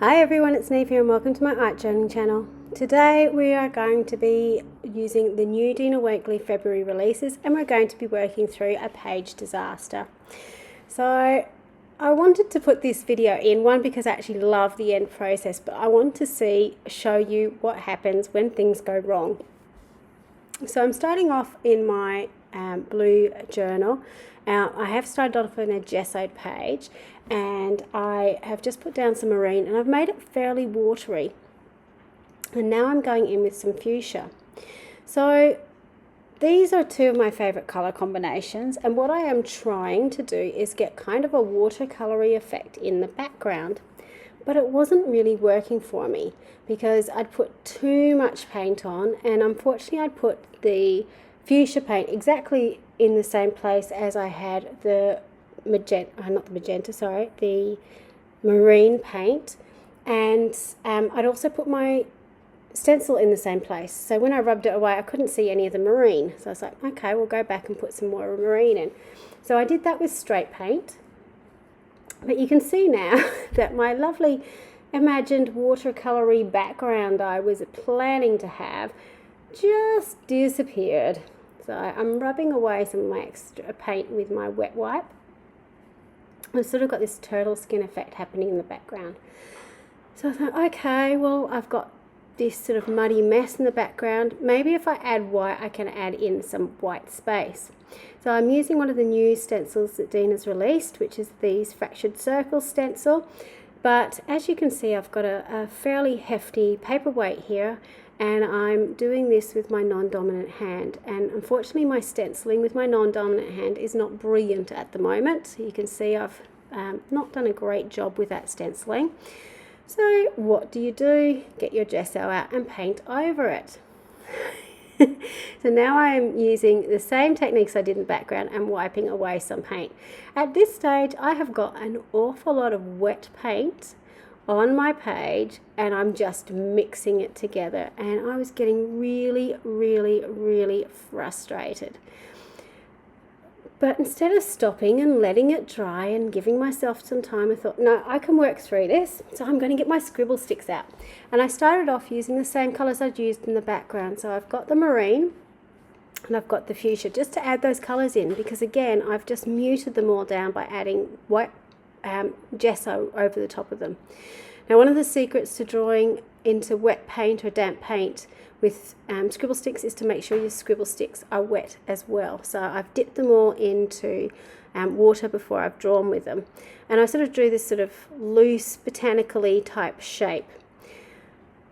Hi everyone, it's Niamh here and welcome to my art journaling channel. Today we are going to be using the new Dina Wakley February releases and we're going to be working through a page disaster. So I wanted to put this video in, one because I actually love the end process, but I want to show you what happens when things go wrong. So I'm starting off in my blue journal. I have started off on a gessoed page and I have just put down some marine and I've made it fairly watery. And now I'm going in with some fuchsia. So these are two of my favorite color combinations, and what I am trying to do is get kind of a watercolory effect in the background. But it wasn't really working for me because I'd put too much paint on, and unfortunately I'd put the fuchsia paint exactly in the same place as I had the the marine paint, and I'd also put my stencil in the same place. So when I rubbed it away I couldn't see any of the marine, so I was like, okay, we'll go back and put some more marine in. So I did that with straight paint, but you can see now that my lovely imagined watercolory background I was planning to have just disappeared. So I'm rubbing away some of my extra paint with my wet wipe. I've sort of got this turtle skin effect happening in the background. So I thought, okay, well, I've got this sort of muddy mess in the background. Maybe if I add white, I can add in some white space. So I'm using one of the new stencils that Dina's released, which is these fractured circle stencil. But as you can see, I've got a fairly hefty paperweight here, and I'm doing this with my non-dominant hand. And unfortunately, my stenciling with my non-dominant hand is not brilliant at the moment. You can see I've not done a great job with that stenciling. So what do? Get your gesso out and paint over it. So now I am using the same techniques I did in the background and wiping away some paint. At this stage, I have got an awful lot of wet paint on my page and I'm just mixing it together, and I was getting really frustrated. But instead of stopping and letting it dry and giving myself some time, I thought, no, I can work through this. So I'm going to get my scribble sticks out. And I started off using the same colours I'd used in the background. So I've got the marine and I've got the fuchsia, just to add those colours in, because again, I've just muted them all down by adding white gesso over the top of them. Now, one of the secrets to drawing into wet paint or damp paint with scribble sticks is to make sure your scribble sticks are wet as well. So I've dipped them all into water before I've drawn with them, and I sort of drew this sort of loose botanically type shape.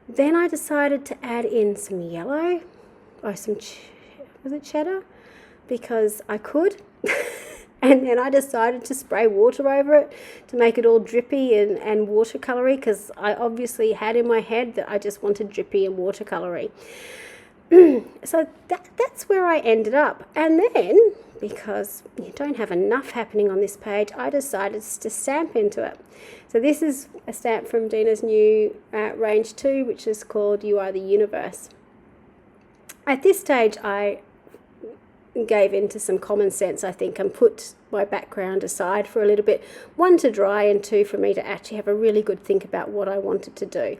Then I decided to add in some yellow or some was it cheddar, because I could. And then I decided to spray water over it to make it all drippy and watercolory, because I obviously had in my head that I just wanted drippy and watercolory. So that's where I ended up. And then, because you don't have enough happening on this page, I decided to stamp into it. So this is a stamp from Dina's new range 2, which is called You Are the Universe. At this stage, I gave into some common sense, I think, and put my background aside for a little bit. 1, to dry, and 2, for me to actually have a really good think about what I wanted to do.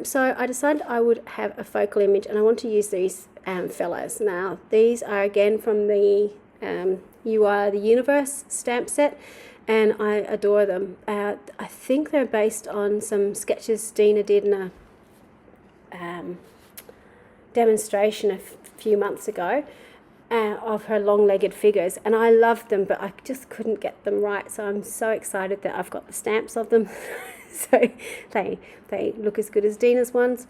So I decided I would have a focal image, and I want to use these fellows. Now, these are again from the You Are the Universe stamp set, and I adore them. I think they're based on some sketches Dina did in a demonstration a few months ago. Of her long-legged figures, and I loved them, but I just couldn't get them right. So I'm so excited that I've got the stamps of them. So they look as good as Dina's ones,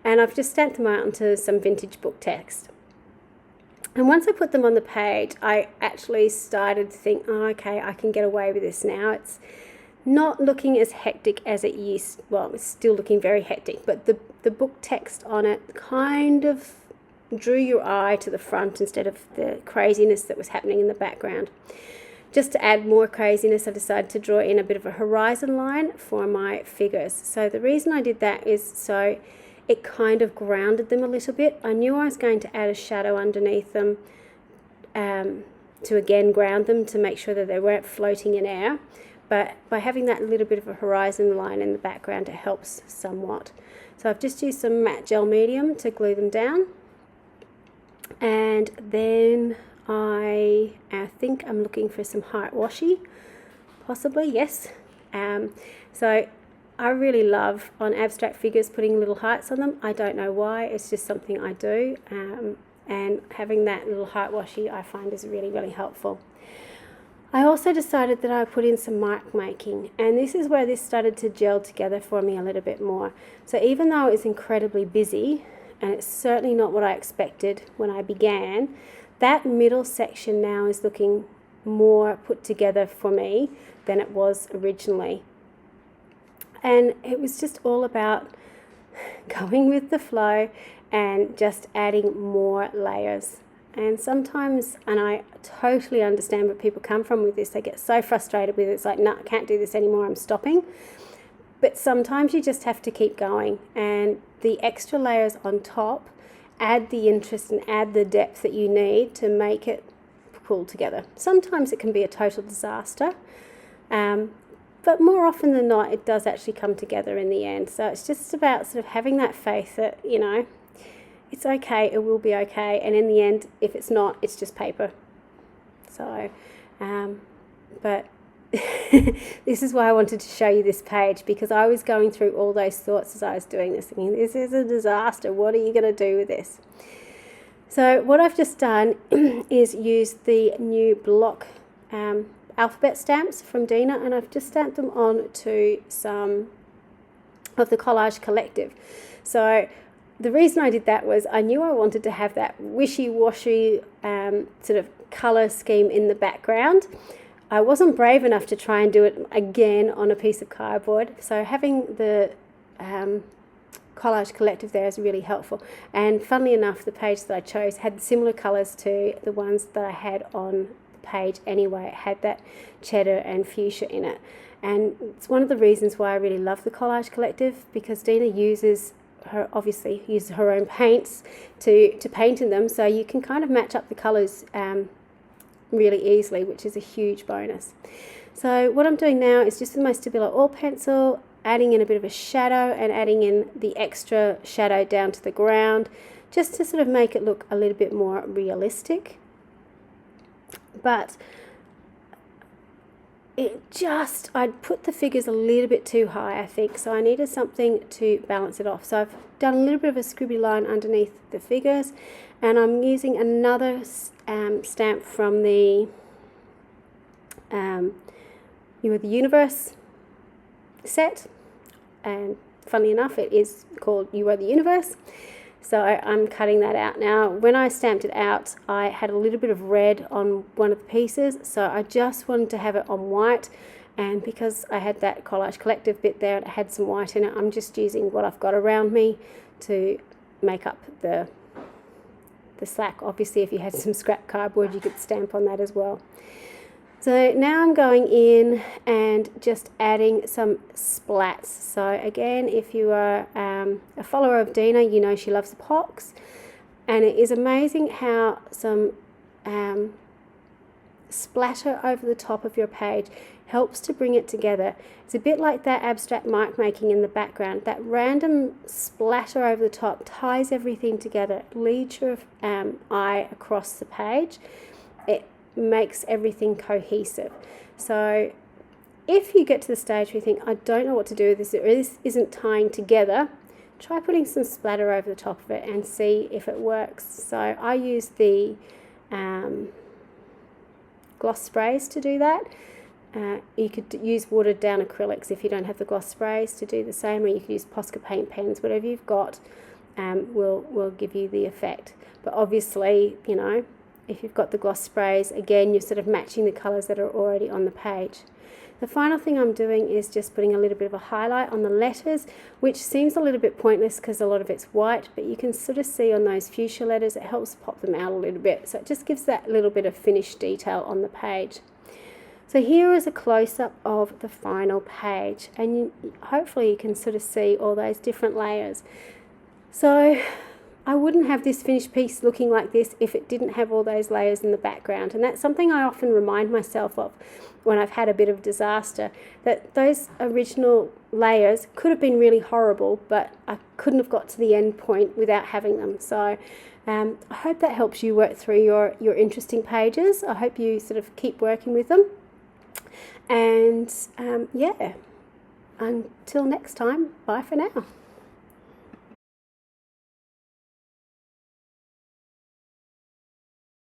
and I've just stamped them out onto some vintage book text. And once I put them on the page, I actually started to think, oh, okay, I can get away with this now. It's not looking as hectic as it used. Well, it's still looking very hectic, but the book text on it kind of drew your eye to the front instead of the craziness that was happening in the background. Just to add more craziness, I decided to draw in a bit of a horizon line for my figures. So the reason I did that is so it kind of grounded them a little bit. I knew I was going to add a shadow underneath them to again ground them to make sure that they weren't floating in air. but by having that little bit of a horizon line in the background, it helps somewhat. So I've just used some matte gel medium to glue them down, and then I think I'm looking for some heart washi, possibly, yes. So I really love on abstract figures putting little hearts on them. I don't know why, it's just something I do, and having that little heart washi I find is really, really helpful. I also decided that I would put in some mark making, and this is where this started to gel together for me a little bit more. So even though it was incredibly busy, and it's certainly not what I expected when I began, that middle section now is looking more put together for me than it was originally. And it was just all about going with the flow and just adding more layers. And sometimes, and I totally understand where people come from with this, they get so frustrated with it, it's like, no, I can't do this anymore, I'm stopping. But sometimes you just have to keep going, and the extra layers on top add the interest and add the depth that you need to make it pull together. Sometimes it can be a total disaster, but more often than not, it does actually come together in the end. So it's just about sort of having that faith that, you know, it's okay, it will be okay, and in the end, if it's not, it's just paper. So, but this is why I wanted to show you this page, because I was going through all those thoughts as I was doing this, thinking, this is a disaster, what are you going to do with this? So what I've just done is use the new block alphabet stamps from Dina, and I've just stamped them on to some of the Collage Collective. So the reason I did that was I knew I wanted to have that wishy-washy sort of colour scheme in the background. I wasn't brave enough to try and do it again on a piece of cardboard, so having the Collage Collective there is really helpful. And funnily enough, the page that I chose had similar colours to the ones that I had on the page anyway. It had that cheddar and fuchsia in it, and it's one of the reasons why I really love the Collage Collective, because Dina obviously uses her own paints to paint in them, so you can kind of match up the colours really easily, which is a huge bonus. So what I'm doing now is just with my Stabilo oil pencil, adding in a bit of a shadow and adding in the extra shadow down to the ground, just to sort of make it look a little bit more realistic. But I'd put the figures a little bit too high, I think, so I needed something to balance it off. So I've done a little bit of a scribble line underneath the figures, and I'm using another stamp from the You Are the Universe set, and funnily enough, it is called You Are the Universe. So I'm cutting that out now. When I stamped it out, I had a little bit of red on one of the pieces, so I just wanted to have it on white, and because I had that Collage Collective bit there and it had some white in it, I'm just using what I've got around me to make up the slack. Obviously, if you had some scrap cardboard, you could stamp on that as well. So now I'm going in and just adding some splats. So again, if you are a follower of Dina, you know she loves epox, and it is amazing how some splatter over the top of your page helps to bring it together. It's a bit like that abstract mark making in the background. That random splatter over the top ties everything together, leads your eye across the page. It makes everything cohesive. So if you get to the stage where you think, I don't know what to do with this, this isn't tying together, try putting some splatter over the top of it and see if it works. So I use the gloss sprays to do that. You could use watered down acrylics if you don't have the gloss sprays to do the same, or you could use Posca paint pens. Whatever you've got will give you the effect. But obviously, you know, if you've got the gloss sprays, again, you're sort of matching the colours that are already on the page. The final thing I'm doing is just putting a little bit of a highlight on the letters, which seems a little bit pointless because a lot of it's white, but you can sort of see on those fuchsia letters, it helps pop them out a little bit. So it just gives that little bit of finished detail on the page. So here is a close-up of the final page, and hopefully you can sort of see all those different layers. So I wouldn't have this finished piece looking like this if it didn't have all those layers in the background. And that's something I often remind myself of when I've had a bit of disaster, that those original layers could have been really horrible, but I couldn't have got to the end point without having them. So I hope that helps you work through your interesting pages. I hope you sort of keep working with them. And yeah, until next time, bye for now.